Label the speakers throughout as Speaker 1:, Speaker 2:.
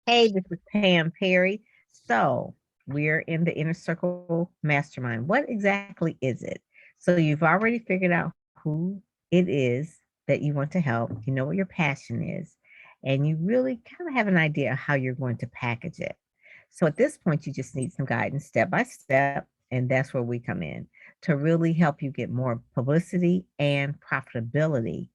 Speaker 1: Hey, this is Pam Perry. So, we're in the Inner Circle Mastermind. What exactly is it? So, you've already figured out who it is that you want to help. You know what your passion is, and you really kind of have an idea of how you're going to package it. So, at this point, you just need some guidance step by step, and that's where we come in to really help you get more publicity and profitability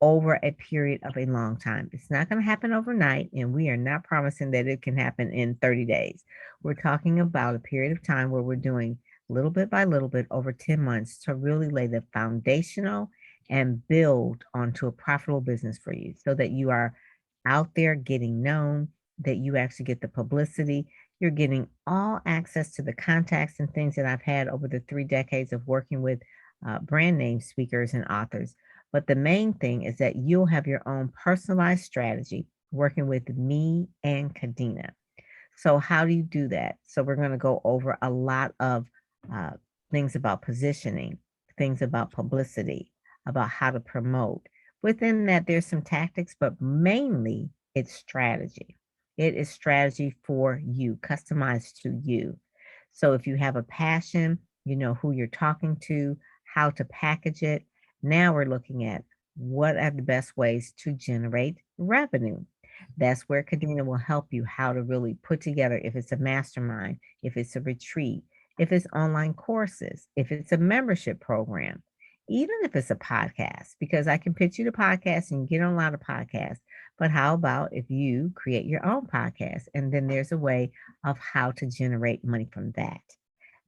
Speaker 1: over a period of a long time. It's not going to happen overnight, and we are not promising that it can happen in 30 days. We're talking about a period of time where we're doing little bit by little bit over 10 months to really lay the foundational and build onto a profitable business for you so that you are out there getting known, that you actually get the publicity. You're getting all access to the contacts and things that I've had over the 3 decades of working with brand name speakers and authors. But the main thing is that you'll have your own personalized strategy working with me and Kadena. So, how do you do that? So, we're going to go over a lot of uh, things about positioning, things about publicity, about how to promote. Within that, there's some tactics, but mainly it's strategy. It is strategy for you, customized to you. So, if you have a passion, you know who you're talking to, how to package it. Now we're looking at what are the best ways to generate revenue. That's where Kadena will help you how to really put together if it's a mastermind, if it's a retreat, if it's online courses, if it's a membership program, even if it's a podcast, because I can pitch you the podcast and get on a lot of podcasts. But how about if you create your own podcast and then there's a way of how to generate money from that?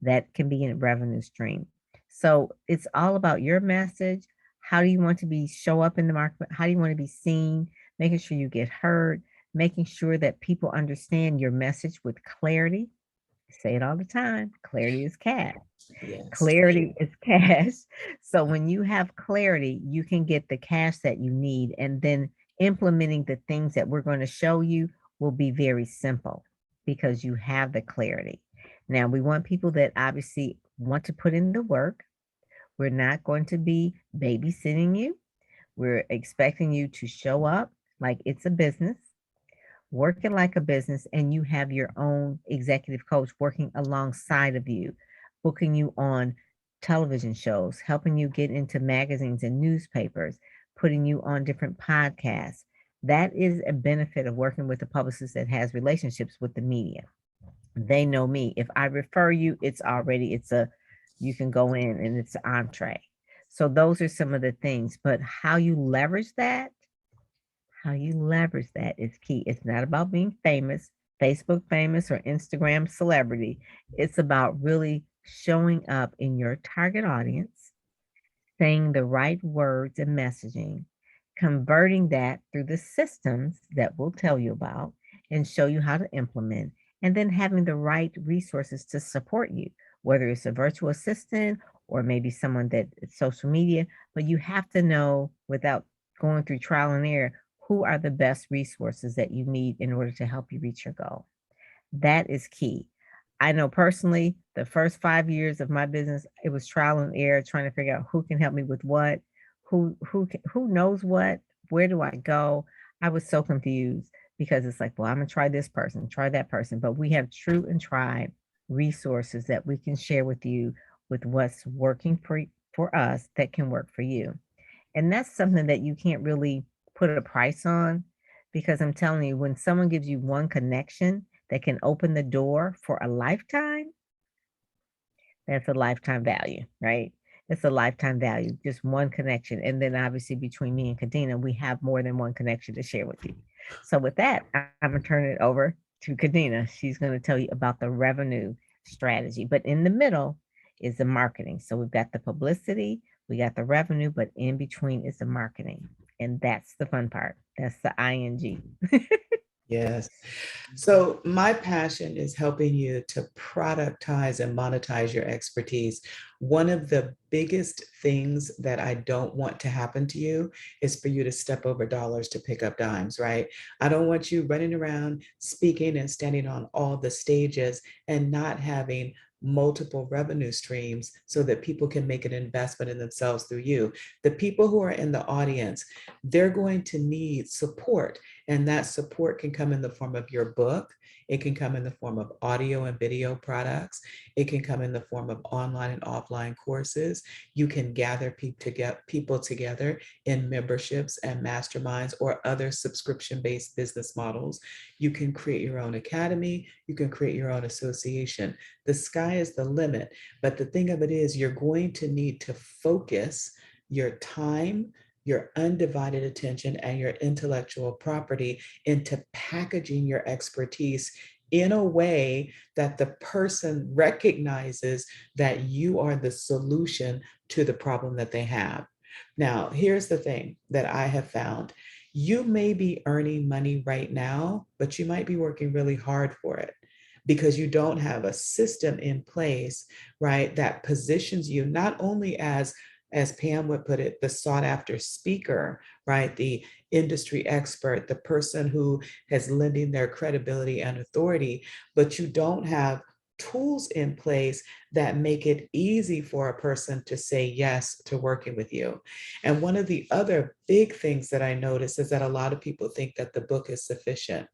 Speaker 1: That can be a revenue stream. So it's all about your message. How do you want to be show up in the market? How do you want to be seen? Making sure you get heard, making sure that people understand your message with clarity. I say it all the time. Clarity is cash.
Speaker 2: Yes.
Speaker 1: Clarity is cash. So when you have clarity, you can get the cash that you need. And then implementing the things that we're going to show you will be very simple because you have the clarity. Now, we want people that obviously want to put in the work. We're not going to be babysitting you. We're expecting you to show up like it's a business, working like a business, and you have your own executive coach working alongside of you, booking you on television shows, helping you get into magazines and newspapers, putting you on different podcasts. That is a benefit of working with a publicist that has relationships with the media. They know me. If I refer you, it's a you can go in and it's an entree. So those are some of the things. But how you leverage that is key. It's not about being famous, Facebook famous or Instagram celebrity. It's about really showing up in your target audience, saying the right words and messaging, converting that through the systems that we'll tell you about and show you how to implement, and then having the right resources to support you, whether it's a virtual assistant or maybe someone that social media, but you have to know without going through trial and error who are the best resources that you need in order to help you reach your goal. That is key. I know personally, the first 5 years of my business, it was trial and error, trying to figure out who can help me with what, who knows what, where do I go? I was so confused because it's like, well, I'm gonna try this person, try that person, but we have true and tried resources that we can share with you with what's working for us that can work for you. And that's something that you can't really put a price on because I'm telling you, when someone gives you one connection that can open the door for a lifetime, that's a lifetime value, right? It's a lifetime value, just one connection. And then obviously between me and Kadena, we have more than one connection to share with you. So with that, I'm gonna turn it over to Kadena. She's gonna tell you about the revenue strategy. But in the middle is the marketing. So we've got the publicity, we got the revenue, but in between is the marketing. And that's the fun part. That's the ing.
Speaker 2: Yes. So, my passion is helping you to productize and monetize your expertise. One of the biggest things that I don't want to happen to you is for you to step over dollars to pick up dimes, right? I don't want you running around speaking and standing on all the stages and not having multiple revenue streams so that people can make an investment in themselves through you. The people who are in the audience, they're going to need support. And that support can come in the form of your book. It can come in the form of audio and video products. It can come in the form of online and offline courses. You can gather people together in memberships and masterminds or other subscription-based business models. You can create your own academy. You can create your own association. The sky is the limit. But the thing of it is, you're going to need to focus your time, your undivided attention, and your intellectual property into packaging your expertise in a way that the person recognizes that you are the solution to the problem that they have. Now, here's the thing that I have found. You may be earning money right now, but you might be working really hard for it because you don't have a system in place, right, that positions you not only as Pam would put it, the sought after speaker, right? The industry expert, the person who has lending their credibility and authority, but you don't have tools in place that make it easy for a person to say yes to working with you. And one of the other big things that I notice is that a lot of people think that the book is sufficient.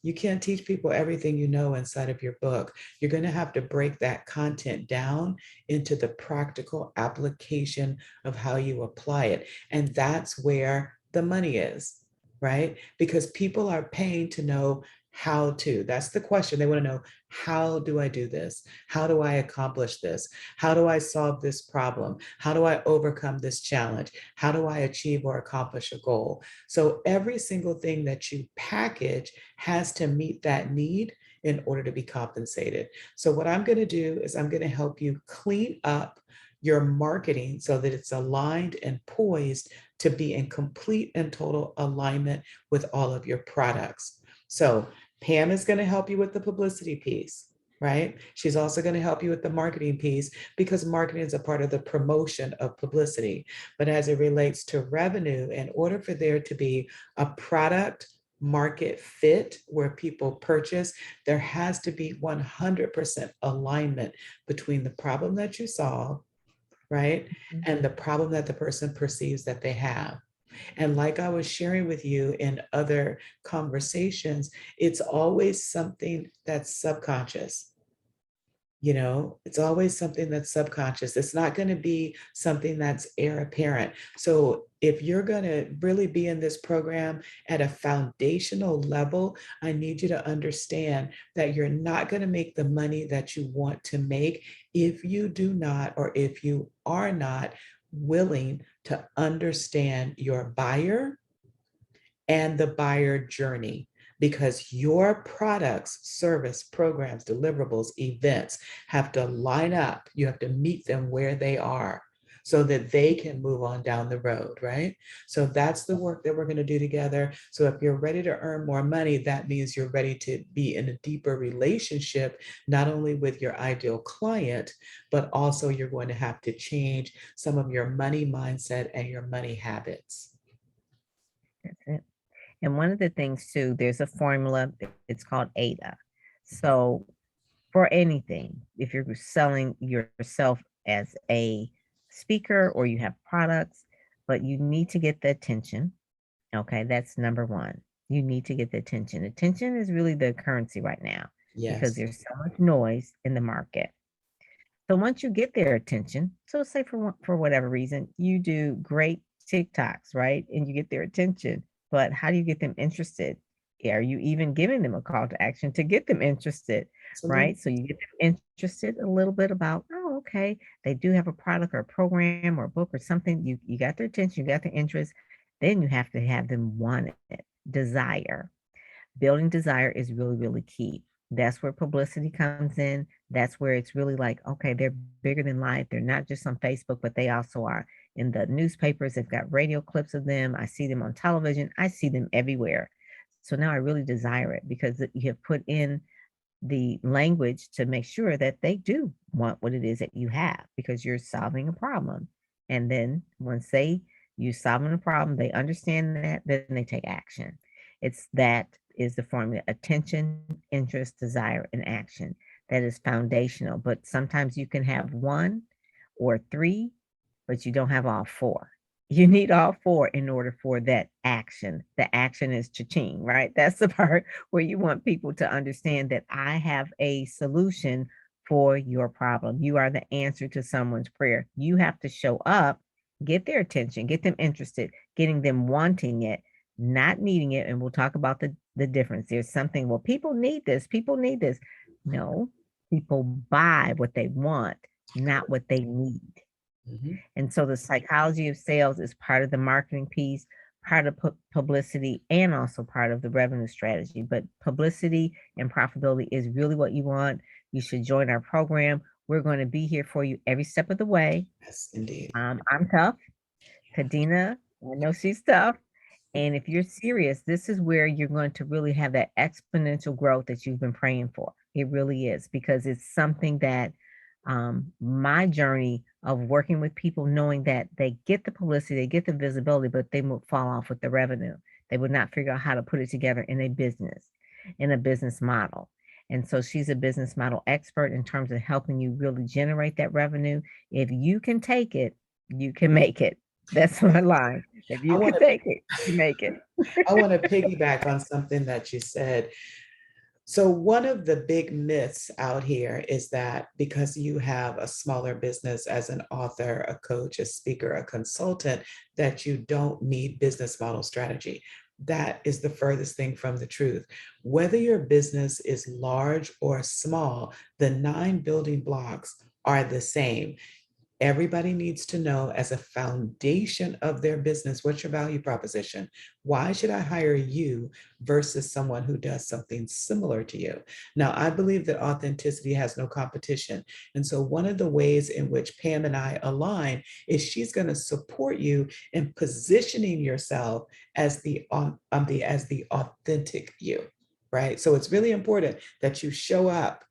Speaker 2: You can't teach people everything you know inside of your book. You're going to have to break that content down into the practical application of how you apply it. And that's where the money is, right? Because people are paying to know how to. That's the question. They want to know, how do I do this? How do I accomplish this? How do I solve this problem? How do I overcome this challenge? How do I achieve or accomplish a goal? So every single thing that you package has to meet that need in order to be compensated. So what I'm going to do is I'm going to help you clean up your marketing so that it's aligned and poised to be in complete and total alignment with all of your products. So Pam is going to help you with the publicity piece, right? She's also going to help you with the marketing piece because marketing is a part of the promotion of publicity. But as it relates to revenue, in order for there to be a product market fit where people purchase, there has to be 100% alignment between the problem that you solve, right? And the problem that the person perceives that they have. And like I was sharing with you in other conversations, it's always something that's subconscious. You know, it's always something that's subconscious. It's not going to be something that's heir apparent. So if you're going to really be in this program at a foundational level, I need you to understand that you're not going to make the money that you want to make if you do not, or if you are not willing to understand your buyer and the buyer journey, because your products, service, programs, deliverables, events have to line up. You have to meet them where they are so that they can move on down the road, right? So that's the work that we're going to do together. So if you're ready to earn more money, that means you're ready to be in a deeper relationship, not only with your ideal client, but also you're going to have to change some of your money mindset and your money habits.
Speaker 1: That's it. And one of the things too, there's a formula, it's called ADA. So for anything, if you're selling yourself as a speaker or you have products, but you need to get the attention. Okay, that's number one. You need to get the attention. Attention is really the currency right now because
Speaker 2: Yes.
Speaker 1: there's so much noise in the market. So once you get their attention, so say for whatever reason, you do great TikToks, right? And you get their attention, but how do you get them interested? Are you even giving them a call to action to get them interested,
Speaker 2: Absolutely.
Speaker 1: right? So you get them interested a little bit about, oh, okay, they do have a product or a program or a book or something. You got their attention, you got their interest. Then you have to have them want it, desire. Building desire is really, really key. That's where publicity comes in. That's where it's really like, okay, they're bigger than life. They're not just on Facebook, but they also are in the newspapers. They've got radio clips of them. I see them on television. I see them everywhere. So now I really desire it because you have put in the language to make sure that they do want what it is that you have because you're solving a problem. And then once you solving a problem, they understand that, then they take action. It's that is the formula: attention, interest, desire, and action. That is foundational. But sometimes you can have one or three, but you don't have all four. You need all four in order for that action. The action is cha-ching, right? That's the part where you want people to understand that I have a solution for your problem. You are the answer to someone's prayer. You have to show up, get their attention, get them interested, getting them wanting it, not needing it. And we'll talk about the difference. There's something, well, people need this. People need this. No, people buy what they want, not what they need.
Speaker 2: Mhm.
Speaker 1: And so the psychology of sales is part of the marketing piece, part of publicity, and also part of the revenue strategy. But publicity and profitability is really what you want. You should join our program. We're going to be here for you every step of the way.
Speaker 2: Yes, indeed.
Speaker 1: I'm tough. Kadena, I know she's tough. And if you're serious, this is where you're going to really have that exponential growth that you've been praying for. It really is, because it's something that my journey of working with people, knowing that they get the publicity, they get the visibility, but they will fall off with the revenue. They would not figure out how to put it together in a business model. And so she's a business model expert in terms of helping you really generate that revenue. If you can take it, you can make it. That's my line. If
Speaker 2: I
Speaker 1: you
Speaker 2: want
Speaker 1: can
Speaker 2: to
Speaker 1: take it, you make it.
Speaker 2: I want to piggyback on something that you said. So one of the big myths out here is that because you have a smaller business as an author, a coach, a speaker, a consultant, that you don't need business model strategy. That is the furthest thing from the truth. Whether your business is large or small, the 9 building blocks are the same. Everybody needs to know, as a foundation of their business, what's your value proposition? Why should I hire you versus someone who does something similar to you? Now, I believe that authenticity has no competition. And so one of the ways in which Pam and I align is she's going to support you in positioning yourself as the authentic you, right? So it's really important that you show up.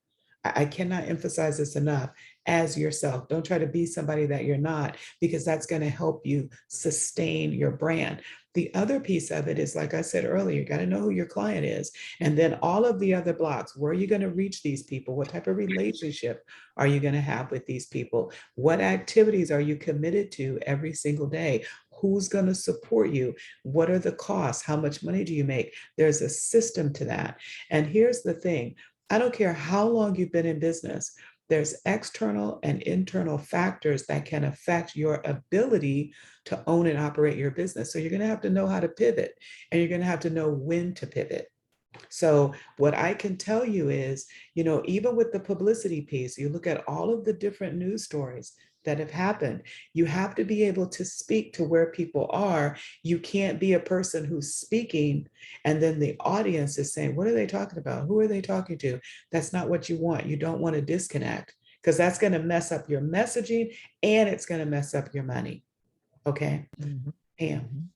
Speaker 2: I cannot emphasize this enough, as yourself. Don't try to be somebody that you're not, because that's going to help you sustain your brand. The other piece of it is, like I said earlier, you got to know who your client is. And then all of the other blocks: where are you going to reach these people? What type of relationship are you going to have with these people? What activities are you committed to every single day? Who's going to support you? What are the costs? How much money do you make? There's a system to that. And here's the thing: I don't care how long you've been in business, there's external and internal factors that can affect your ability to own and operate your business. So you're going to have to know how to pivot, and you're going to have to know when to pivot. So what I can tell you is, even with the publicity piece, you look at all of the different news stories that have happened. You have to be able to speak to where people are. You can't be a person who's speaking and then the audience is saying, what are they talking about? Who are they talking to? That's not what you want. You don't want to disconnect, because that's going to mess up your messaging and it's going to mess up your money. Okay.
Speaker 1: Mhm,
Speaker 2: Pam.
Speaker 1: mhm.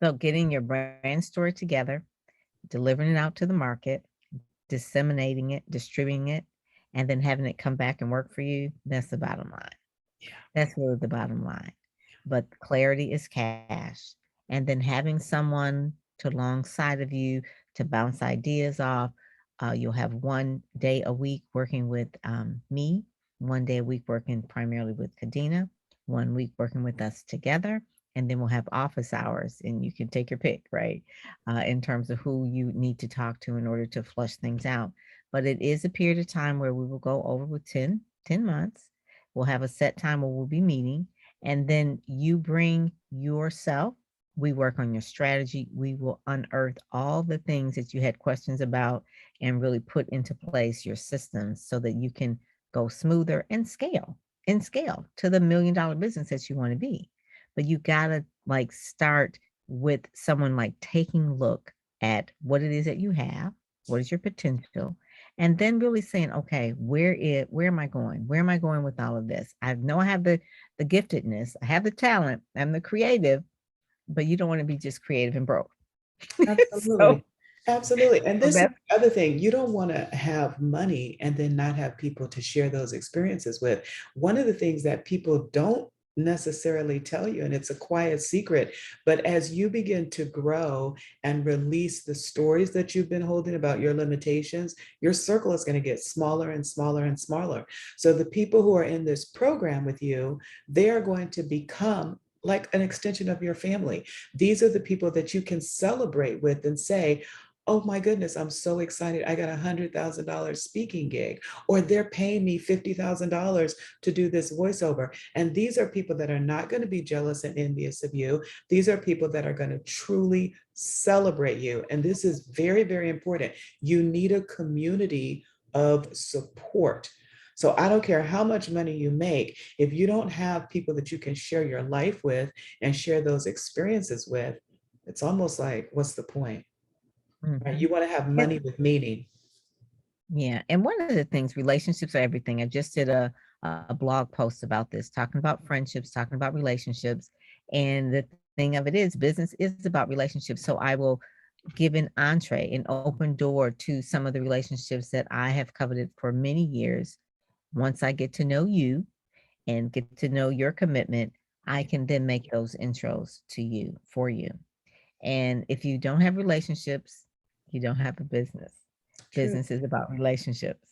Speaker 1: So getting your brand story together, delivering it out to the market, disseminating it, distributing it, and then having it come back and work for you, that's the bottom line.
Speaker 2: Yeah.
Speaker 1: That's really the bottom line. But clarity is cash. And then having someone to alongside of you to bounce ideas off. You'll have 1 day a week working with me, 1 day a week working primarily with Kadena, 1 week working with us together. And then we'll have office hours, and you can take your pick, right? In terms of who you need to talk to in order to flush things out. But it is a period of time where we will go over with 10 months. We'll have a set time where we'll be meeting, and then you bring yourself. We work on your strategy. We will unearth all the things that you had questions about and really put into place your systems so that you can go smoother and scale to the $1 million business that you want to be. But you gotta start with someone taking a look at what it is that you have, what is your potential, and then really saying, okay, where am I going? Where am I going with all of this? I know I have the giftedness, I have the talent, I'm the creative, but you don't want to be just creative and broke. so,
Speaker 2: Absolutely. Absolutely. And
Speaker 1: so
Speaker 2: this is
Speaker 1: that's
Speaker 2: the other thing. You don't want to have money and then not have people to share those experiences with. One of the things that people don't necessarily tell you, and it's a quiet secret, but as you begin to grow and release the stories that you've been holding about your limitations, your circle is going to get smaller and smaller and smaller. So the people who are in this program with you, they are going to become like an extension of your family. These are the people that you can celebrate with and say, oh my goodness, I'm so excited. I got $100,000 speaking gig, or they're paying me $50,000 to do this voiceover. And these are people that are not going to be jealous and envious of you. These are people that are going to truly celebrate you. And this is very, very important. You need a community of support. So I don't care how much money you make, if you don't have people that you can share your life with and share those experiences with, it's almost like, what's the point? Right? You
Speaker 1: Mhm.
Speaker 2: want to have money with meaning.
Speaker 1: Yeah, and one of the things, relationships are everything. I just did a blog post about this, talking about friendships, talking about relationships, and the thing of it is, business is about relationships. So I will give an entree, an open door to some of the relationships that I have coveted for many years. Once I get to know you and get to know your commitment, I can then make those intros to you for you. And if you don't have relationships, you don't have a business.
Speaker 2: True.
Speaker 1: Business is about relationships,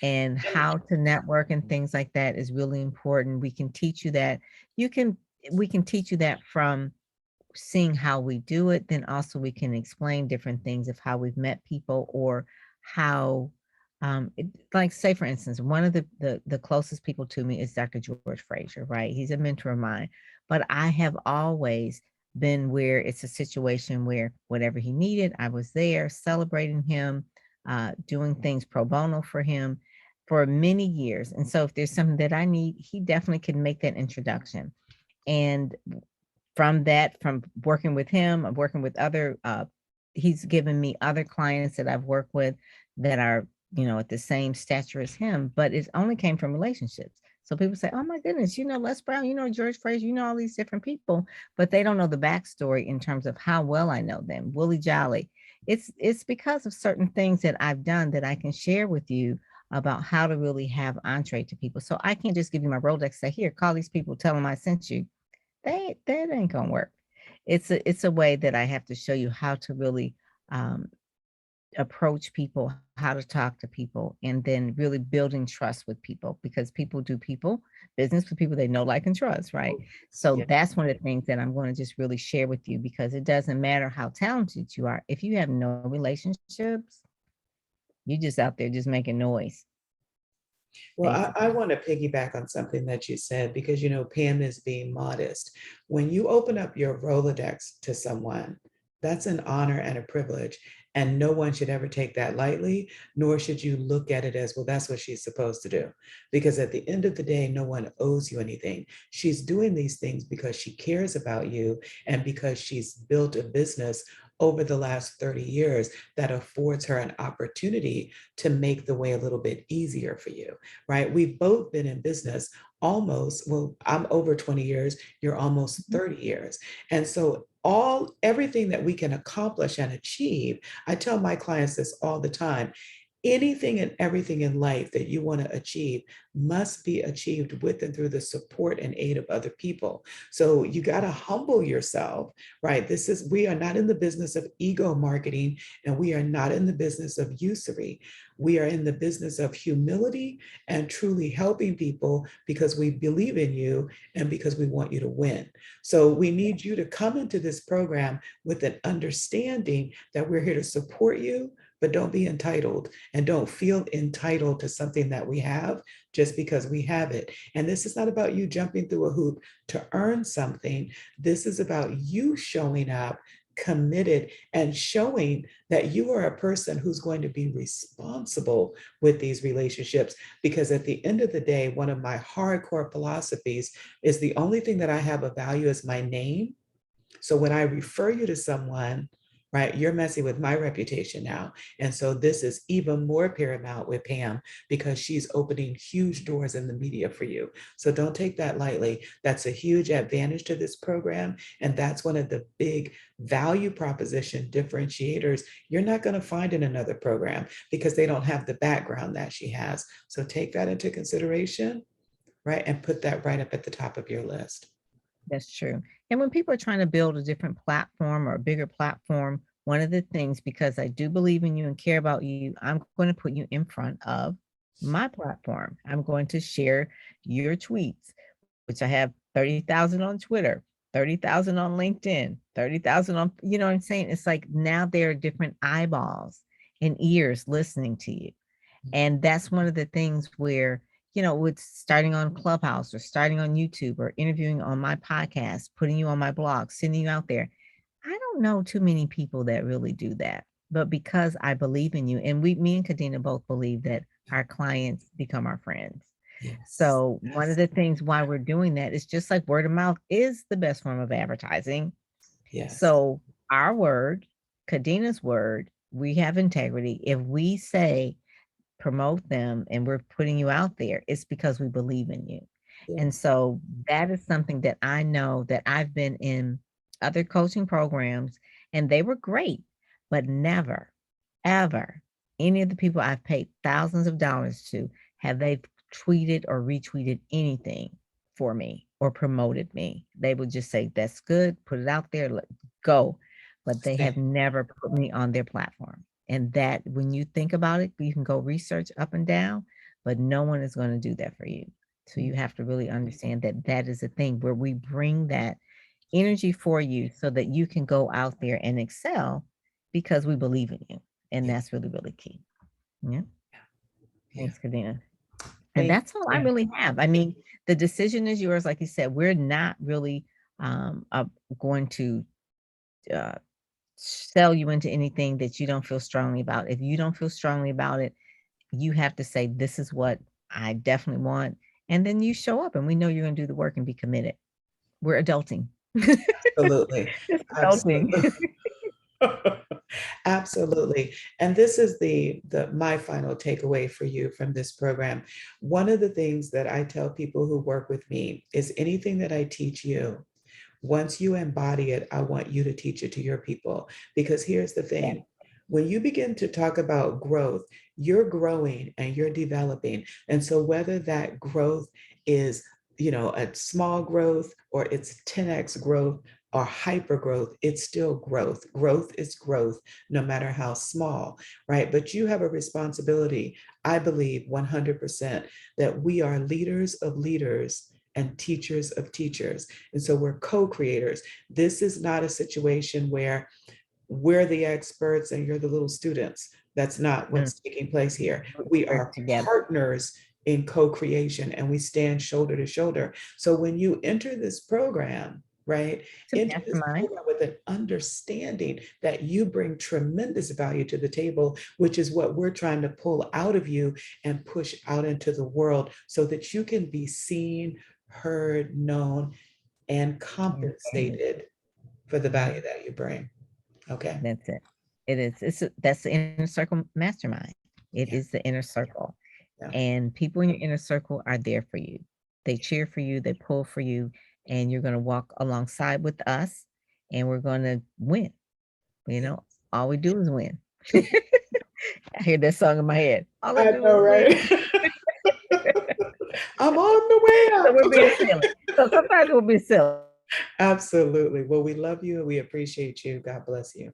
Speaker 1: and how to network and things like that is really important. We can teach you that. You can we can teach you that from seeing how we do it. Then also we can explain different things of how we've met people, or how like, say for instance, one of the closest people to me is Dr. George Fraser, right? He's a mentor of mine, but I have always been where it's a situation where whatever he needed, I was there celebrating him, doing things pro bono for him for many years. And so if there's something that I need, he definitely can make that introduction. And from that, from working with him, I'm working with other, he's given me other clients that I've worked with that are, at the same stature as him, but it only came from relationships. So people say, oh my goodness, Les Brown, George Fraser, all these different people, but they don't know the backstory in terms of how well I know them. Willie Jolly. It's because of certain things that I've done that I can share with you about how to really have entree to people. So I can't just give you my Rolodex, say, here, call these people, tell them I sent you. That ain't gonna work. It's a way that I have to show you how to really um, approach people, how to talk to people, and then really building trust with people, because people do business with people they know, like, and trust, right? So
Speaker 2: Yeah.
Speaker 1: that's one of the things that I'm going to just really share with you, because it doesn't matter how talented you are. If you have no relationships, you're just out there just making noise,
Speaker 2: Well, I
Speaker 1: basically.
Speaker 2: want to piggyback on something that you said because, Pam is being modest. When you open up your Rolodex to someone, that's an honor and a privilege. And no one should ever take that lightly, nor should you look at it as, well, that's what she's supposed to do. Because at the end of the day, no one owes you anything. She's doing these things because she cares about you and because she's built a business over the last 30 years that affords her an opportunity to make the way a little bit easier for you, right? We've both been in business almost, well, I'm over 20 years, you're almost 30 years. And so everything that we can accomplish and achieve, I tell my clients this all the time. Anything and everything in life that you want to achieve must be achieved with and through the support and aid of other people. So you got to humble yourself, right? We are not in the business of ego marketing, and we are not in the business of usury. We are in the business of humility and truly helping people because we believe in you and because we want you to win. So we need you to come into this program with an understanding that we're here to support you, but don't be entitled, and don't feel entitled to something that we have just because we have it. And this is not about you jumping through a hoop to earn something. This is about you showing up committed and showing that you are a person who's going to be responsible with these relationships. Because at the end of the day, one of my hardcore philosophies is the only thing that I have of value is my name. So when I refer you to someone, right, you're messing with my reputation now. And so this is even more paramount with Pam because she's opening huge doors in the media for you. So don't take that lightly. That's a huge advantage to this program. And that's one of the big value proposition differentiators you're not going to find in another program because they don't have the background that she has. So take that into consideration, right? And put that right up at the top of your list.
Speaker 1: That's true. And when people are trying to build a different platform or a bigger platform, one of the things, because I do believe in you and care about you, I'm going to put you in front of my platform. I'm going to share your tweets, which I have 30,000 on Twitter, 30,000 on LinkedIn, 30,000 on, you know what I'm saying? It's like now there are different eyeballs and ears listening to you. And that's one of the things where, you know, with starting on Clubhouse or starting on YouTube or interviewing on my podcast, putting you on my blog, sending you out there. I don't know too many people that really do that. But because I believe in you, and me and Kadena both believe that our clients become our friends.
Speaker 2: Yes.
Speaker 1: So one of the things why we're doing that is just like word of mouth is the best form of advertising.
Speaker 2: Yes.
Speaker 1: So our word, Kadena's word, we have integrity. If we say promote them and we're putting you out there, it's because we believe in you.
Speaker 2: Yes.
Speaker 1: And so that is something that I know that I've been in other coaching programs and they were great, but never, ever any of the people I've paid thousands of dollars to have they tweeted or retweeted anything for me or promoted me. They would just say, that's good, put it out there, let go. But they have never put me on their platform. And that when you think about it, you can go research up and down, but no one is going to do that for you. So you have to really understand that that is a thing where we bring that energy for you so that you can go out there and excel because we believe in you. And that's really, really key. Yeah. Thanks, Kadena. And that's all I really have. I mean, the decision is yours. Like you said, we're not really going to sell you into anything that you don't feel strongly about. If you don't feel strongly about it, you have to say, this is what I definitely want. And then you show up and we know you're going to do the work and be committed. We're adulting.
Speaker 2: Absolutely.
Speaker 1: It's adulting.
Speaker 2: Absolutely. And this is my final takeaway for you from this program. One of the things that I tell people who work with me is anything that I teach you, once you embody it, I want you to teach it to your people. Because here's the thing. When you begin to talk about growth, you're growing and you're developing. And so whether that growth is, a small growth or it's 10x growth or hyper growth, it's still growth. Growth is growth, no matter how small, right? But you have a responsibility, I believe 100%, that we are leaders of leaders and teachers of teachers. And so we're co-creators. This is not a situation where we're the experts and you're the little students. That's not what's taking place here. We are partners in co-creation and we stand shoulder to shoulder. So when you enter this program, right, into this program with an understanding that you bring tremendous value to the table, which is what we're trying to pull out of you and push out into the world so that you can be seen, heard, known, and compensated for the value that you bring. Okay.
Speaker 1: That's it. It is. That's the inner circle mastermind. It is the inner circle. And people in your inner circle are there for you. They cheer for you, they pull for you, and you're going to walk alongside with us and we're going to win. All we do is win. I hear that song in my head. All I do
Speaker 2: know, right? I'm on the way up.
Speaker 1: So we're being silly. So sometimes we'll be silly.
Speaker 2: Absolutely. Well, we love you and we appreciate you. God bless you.